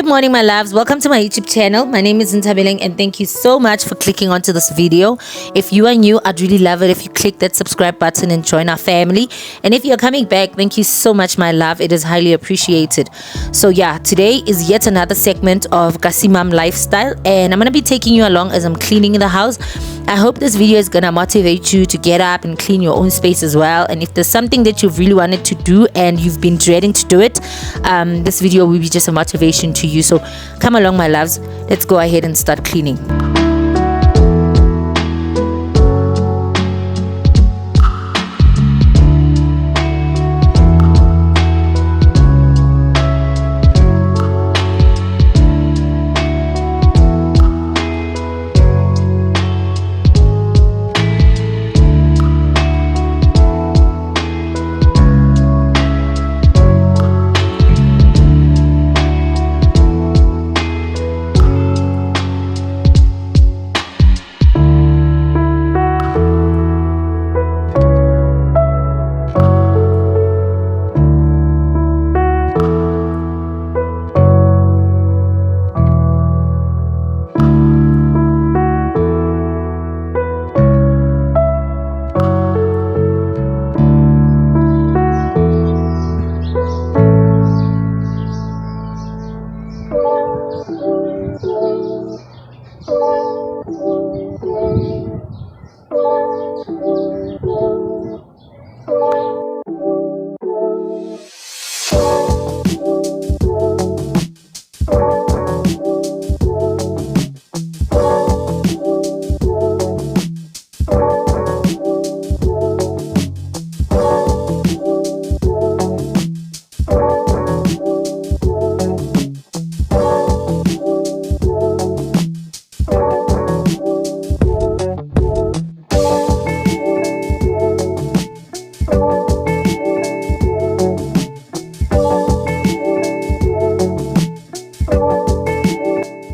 morning, my loves. Welcome to my YouTube channel. My name is Ntabeleng, and thank you so much for clicking onto this video. If you are new, I'd really love it if you click that subscribe button and join our family. And if you're coming back, thank you so much, my love. It is highly appreciated. So yeah, today is yet another segment of Kasimam lifestyle, and I'm gonna be taking you along as I'm cleaning the house. I hope this video is gonna motivate you to get up and clean your own space as well. And if there's something that you've really wanted to do and you've been dreading to do it, this video will be just a motivation to you. So come along, my loves. Let's go ahead and start cleaning.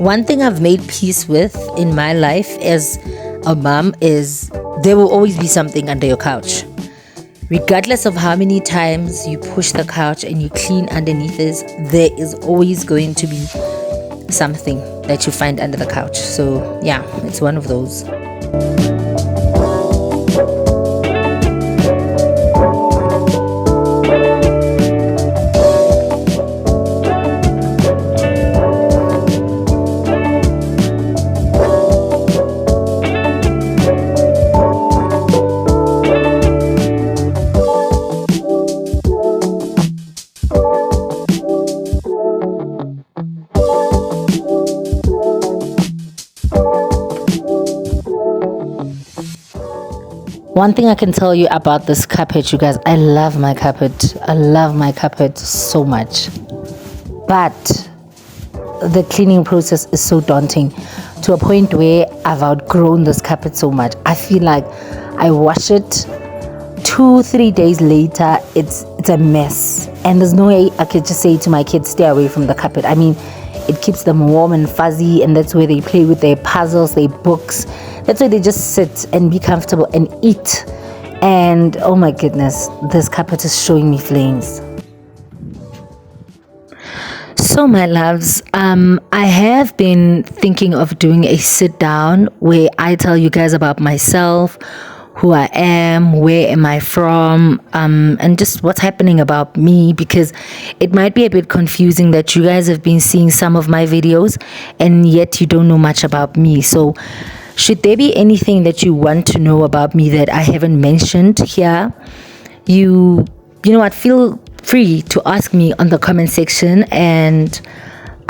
One thing I've made peace with in my life as a mom is there will always be something under your couch. Regardless of how many times you push the couch and you clean underneath it, there is always going to be something that you find under the couch. So yeah, it's one of those. One thing I can tell you about this carpet, you guys, I love my carpet. I love my carpet so much. But the cleaning process is so daunting to a point where I've outgrown this carpet so much. I feel like I wash it 2-3 days later, it's a mess. And there's no way I could just say to my kids, stay away from the carpet. I mean, it keeps them warm and fuzzy, and that's where they play with their puzzles, their books. That's why they just sit and be comfortable and eat. And oh my goodness, this carpet is showing me flames. So my loves, I have been thinking of doing a sit down where I tell you guys about myself, who I am, where am I from, and just what's happening about me, because it might be a bit confusing that you guys have been seeing some of my videos and yet you don't know much about me. So should there be anything that you want to know about me that I haven't mentioned here, you know what, feel free to ask me on the comment section, and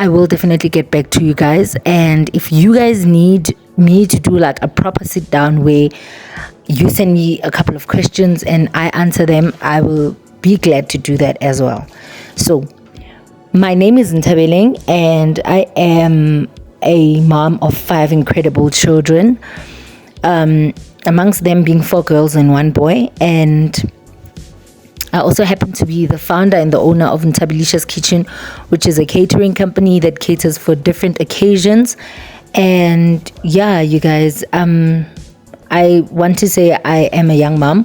I will definitely get back to you guys. And if you guys need me to do like a proper sit down where you send me a couple of questions and I answer them, I will be glad to do that as well. So my name is Ntabeleng, and I am a mom of 5 incredible children, amongst them being 4 girls and 1 boy. And I also happen to be the founder and the owner of Ntabilisha's Kitchen, which is a catering company that caters for different occasions. And yeah, you guys, I want to say I am a young mom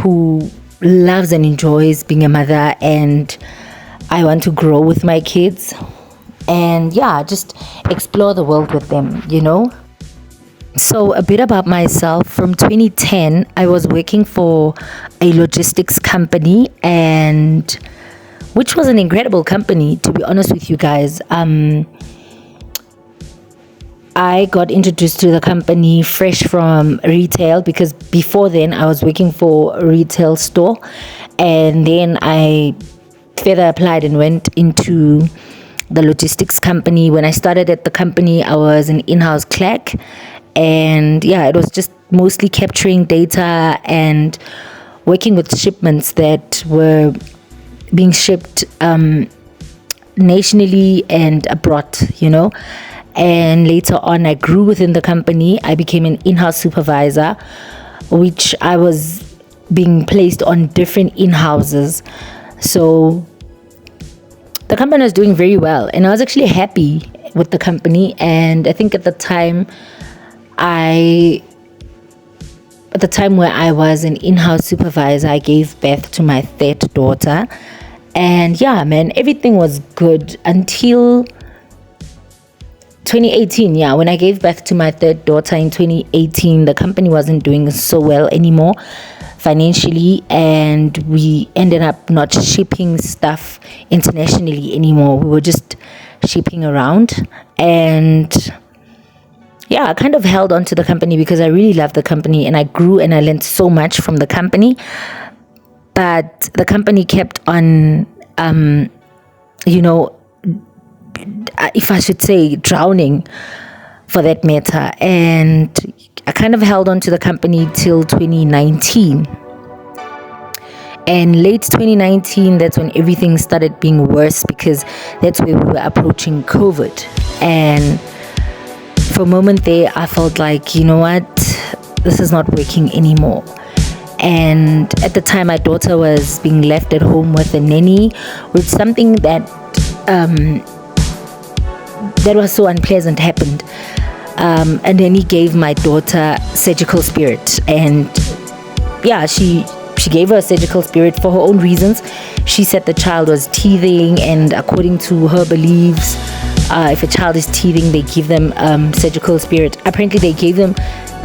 who loves and enjoys being a mother, and I want to grow with my kids. and yeah, just explore the world with them. So, a bit about myself. From 2010, I was working for a logistics company, and which was an incredible company, to be honest with you guys. I got introduced to the company fresh from retail, because before then I was working for a retail store, and then I further applied and went into the logistics company. When I started at the company, I was an in-house clerk, and yeah, it was just mostly capturing data and working with shipments that were being shipped nationally and abroad. And later on, I grew within the company. I became an in-house supervisor, which I was being placed on different in-houses. So the company was doing very well, and I was actually happy with the company. And I think at the time where I was an in-house supervisor, I gave birth to my third daughter. And yeah, man, everything was good until 2018. Yeah, when I gave birth to my third daughter in 2018, the company wasn't doing so well anymore financially, and we ended up not shipping stuff internationally anymore. We were just shipping around, and yeah, I kind of held on to the company because I really loved the company, and I grew and I learned so much from the company. But the company kept on if I should say, drowning, for that matter. And I kind of held on to the company till 2019. And late 2019, that's when everything started being worse, because that's where we were approaching COVID. And for a moment there, I felt like, you know what, this is not working anymore. And at the time, my daughter was being left at home with a nanny, which something that was so unpleasant happened. And then he gave my daughter surgical spirit, and yeah, she gave her a surgical spirit for her own reasons. She said the child was teething, and according to her beliefs, if a child is teething, they give them surgical spirit. Apparently they gave them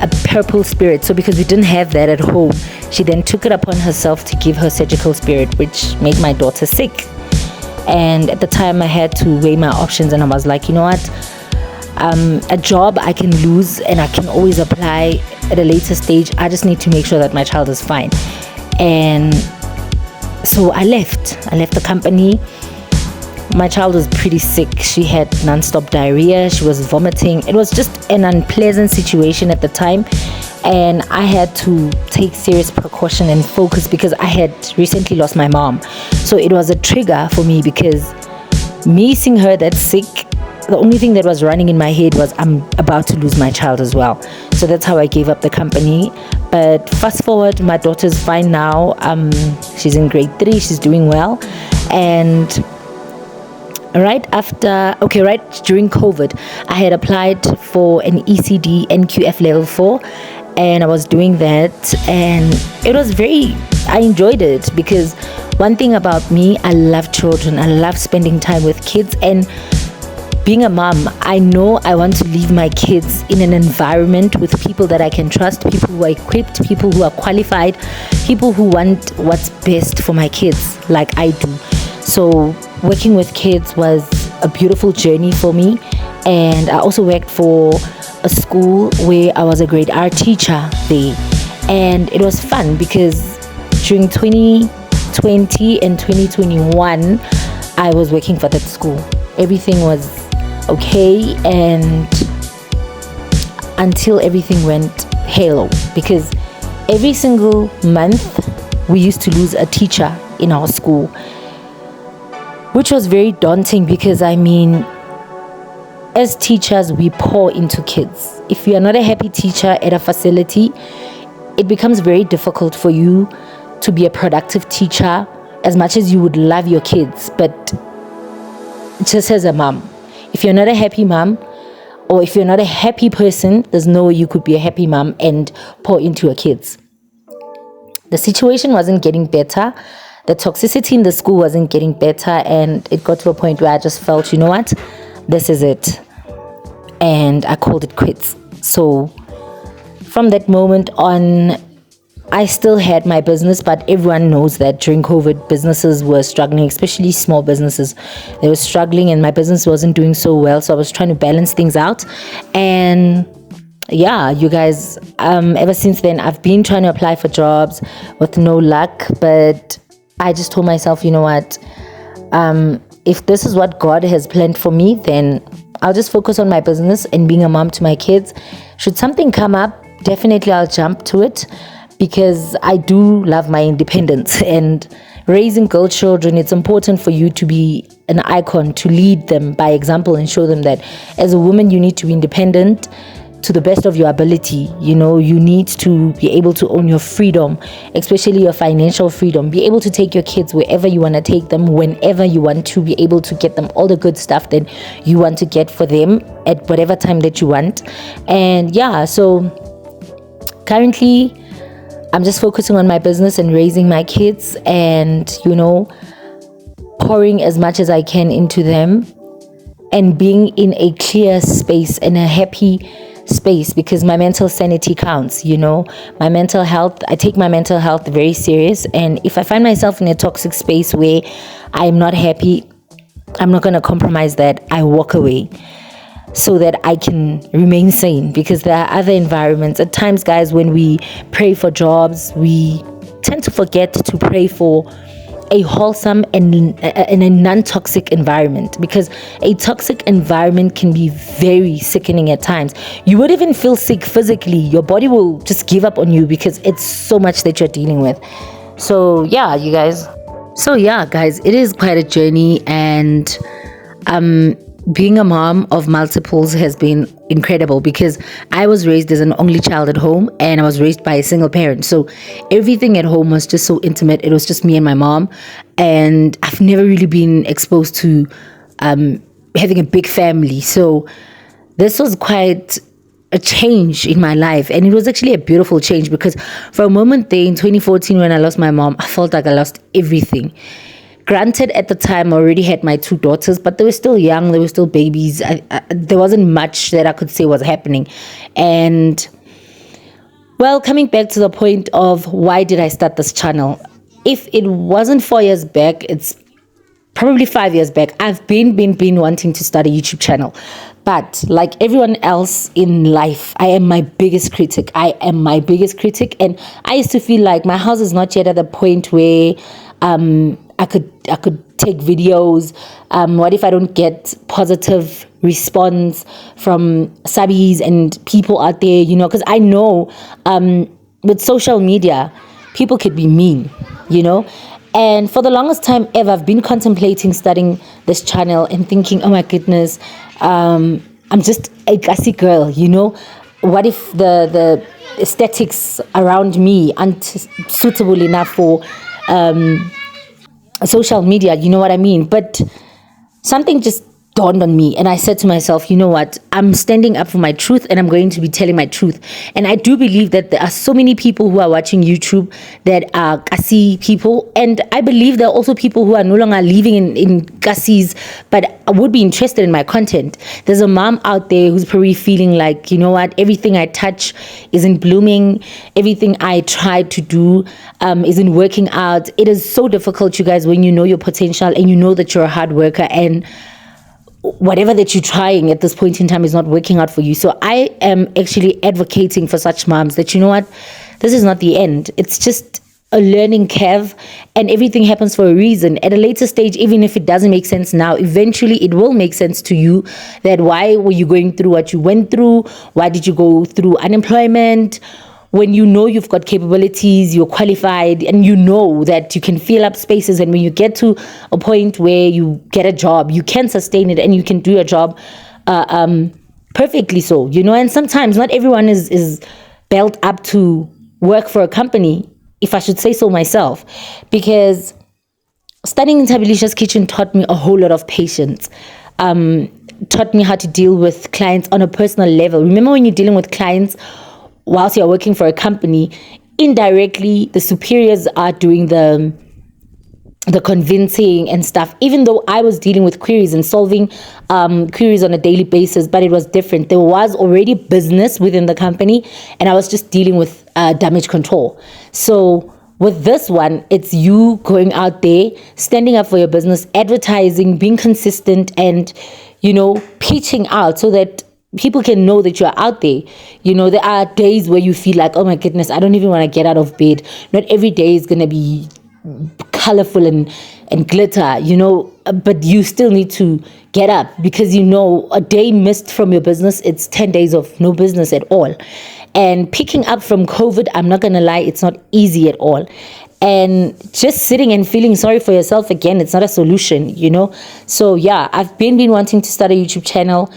a purple spirit. So because we didn't have that at home, she then took it upon herself to give her surgical spirit, which made my daughter sick. And at the time, I had to weigh my options, and I was like, you know what, a job I can lose and I can always apply at a later stage. I just need to make sure that my child is fine. And so I left the company. My child was pretty sick. She had non-stop diarrhea. She was vomiting. It was just an unpleasant situation at the time, and I had to take serious precaution and focus because I had recently lost my mom. So it was a trigger for me, because me seeing her that sick, the only thing that was running in my head was, I'm about to lose my child as well. So that's how I gave up the company. But fast forward, my daughter's fine now. She's in grade 3. She's doing well. And right during COVID, I had applied for an ECD NQF level 4, and I was doing that, and I enjoyed it, because one thing about me, I love children. I love spending time with kids, and being a mom, I know I want to leave my kids in an environment with people that I can trust, people who are equipped, people who are qualified, people who want what's best for my kids, like I do. So working with kids was a beautiful journey for me. And I also worked for a school where I was a grade R teacher there. And it was fun, because during 2020 and 2021, I was working for that school. Everything was okay, and until everything went halo, because every single month we used to lose a teacher in our school, which was very daunting, because as teachers, we pour into kids. If you are not a happy teacher at a facility, it becomes very difficult for you to be a productive teacher, as much as you would love your kids. But just as a mom, if you're not a happy mom, or if you're not a happy person, there's no way you could be a happy mom and pour into your kids. The situation wasn't getting better. The toxicity in the school wasn't getting better, and it got to a point where I just felt, you know what, this is it. And I called it quits. So from that moment on, I still had my business, but everyone knows that during COVID, businesses were struggling, especially small businesses. They were struggling and my business wasn't doing so well. So I was trying to balance things out. And yeah, you guys, ever since then, I've been trying to apply for jobs with no luck. But I just told myself, you know what? If this is what God has planned for me, then I'll just focus on my business and being a mom to my kids. Should something come up, definitely I'll jump to it, because I do love my independence. And raising girl children, it's important for you to be an icon, to lead them by example and show them that as a woman, you need to be independent to the best of your ability. You know, you need to be able to own your freedom, especially your financial freedom. Be able to take your kids wherever you want to take them, whenever you want to, be able to get them all the good stuff that you want to get for them at whatever time that you want. And yeah, so currently I'm just focusing on my business and raising my kids and, you know, pouring as much as I can into them and being in a clear space and a happy space, because my mental sanity counts. You know, my mental health, I take my mental health very serious. And if I find myself in a toxic space where I'm not happy, I'm not going to compromise that. I walk away so that I can remain sane, because there are other environments. At times, guys, when we pray for jobs, we tend to forget to pray for a wholesome and a non-toxic environment, because a toxic environment can be very sickening at times. You would even feel sick physically. Your body will just give up on you because it's so much that you're dealing with. So yeah, you guys. So yeah, guys, it is quite a journey, and being a mom of multiples has been incredible, because I was raised as an only child at home and I was raised by a single parent. So everything at home was just so intimate. It was just me and my mom. And I've never really been exposed to having a big family. So this was quite a change in my life. And it was actually a beautiful change, because for a moment there in 2014, when I lost my mom, I felt like I lost everything. Granted, at the time, I already had my 2 daughters, but they were still young. They were still babies. There wasn't much that I could say was happening. And, well, coming back to the point of why did I start this channel? If it wasn't 4 years back, it's probably 5 years back. I've been wanting to start a YouTube channel. But like everyone else in life, I am my biggest critic. And I used to feel like my house is not yet at the point where I could take videos. What if I don't get positive response from subbies and people out there, you know, because I know with social media, people could be mean, you know. And for the longest time ever, I've been contemplating starting this channel and thinking, oh my goodness, I'm just a gassy girl, you know. What if the aesthetics around me aren't suitable enough for social media, you know what I mean? But something just dawned on me, and I said to myself, you know what, I'm standing up for my truth, and I'm going to be telling my truth. And I do believe that there are so many people who are watching YouTube that are Kasi people, and I believe there are also people who are no longer living in Kasis but would be interested in my content. There's a mom out there who's probably feeling like, you know what, everything I touch isn't blooming, everything I try to do isn't working out. It is so difficult, you guys, when you know your potential and you know that you're a hard worker, and whatever that you're trying at this point in time is not working out for you. So I am actually advocating for such moms that, you know what, this is not the end. It's just a learning curve, and everything happens for a reason. At a later stage, even if it doesn't make sense now, eventually it will make sense to you that why were you going through what you went through? Why did you go through unemployment? When you know you've got capabilities, you're qualified, and you know that you can fill up spaces, and when you get to a point where you get a job, you can sustain it and you can do your job perfectly so, you know. And sometimes not everyone is built up to work for a company, if I should say so myself, because studying in Tabilisha's kitchen taught me a whole lot of patience, taught me how to deal with clients on a personal level. Remember, when you're dealing with clients whilst you're working for a company, indirectly the superiors are doing the the convincing and stuff, even though I was dealing with queries and solving queries on a daily basis, but it was different. There was already business within the company, and I was just dealing with damage control. So with this one, it's you going out there, standing up for your business, advertising, being consistent, and, pitching out so that people can know that you're out there. There are days where you feel like, oh my goodness, I don't even want to get out of bed. Not every day is going to be colorful and glitter, but you still need to get up, because a day missed from your business, it's 10 days of no business at all. And picking up from COVID, I'm not gonna lie, it's not easy at all. And just sitting and feeling sorry for yourself, again, it's not a solution. So yeah, I've been wanting to start a YouTube channel.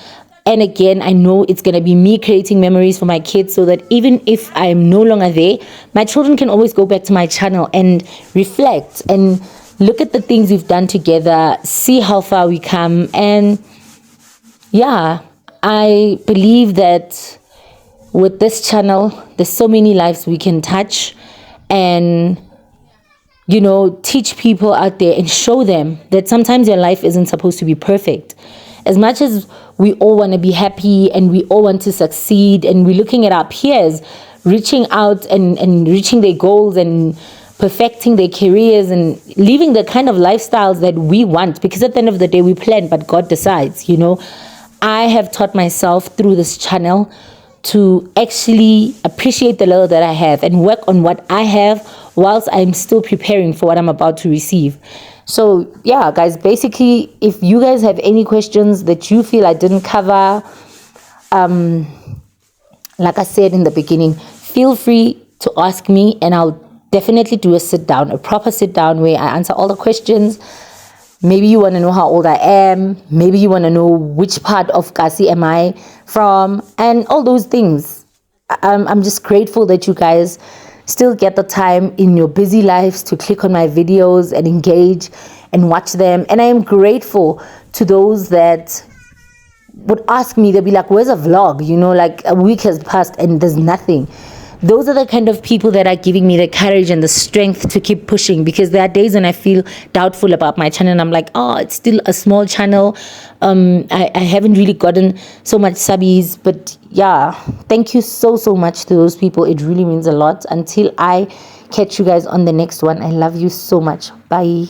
And again, I know it's going to be me creating memories for my kids, so that even if I'm no longer there, my children can always go back to my channel and reflect and look at the things we've done together, see how far we come. And yeah, I believe that with this channel, there's so many lives we can touch and, teach people out there and show them that sometimes your life isn't supposed to be perfect. As much as we all want to be happy and we all want to succeed, and we're looking at our peers reaching out and reaching their goals and perfecting their careers and living the kind of lifestyles that we want, because at the end of the day, we plan, but God decides. I have taught myself through this channel to actually appreciate the little that I have and work on what I have whilst I'm still preparing for what I'm about to receive. So yeah, guys, basically, if you guys have any questions that you feel I didn't cover, like I said in the beginning, feel free to ask me, and I'll definitely do a proper sit down where I answer all the questions. Maybe you want to know how old I am. Maybe you want to know which part of Kasi am I from, and all those things. I'm just grateful that you guys still get the time in your busy lives to click on my videos and engage and watch them. And I am grateful to those that would ask me, they'll be like, where's a vlog? Like a week has passed and there's nothing. Those are the kind of people that are giving me the courage and the strength to keep pushing, because there are days when I feel doubtful about my channel and I'm like, oh, it's still a small channel. I haven't really gotten so much subbies, but yeah, thank you so much to those people. It really means a lot. Until I catch you guys on the next one, I love you so much. Bye.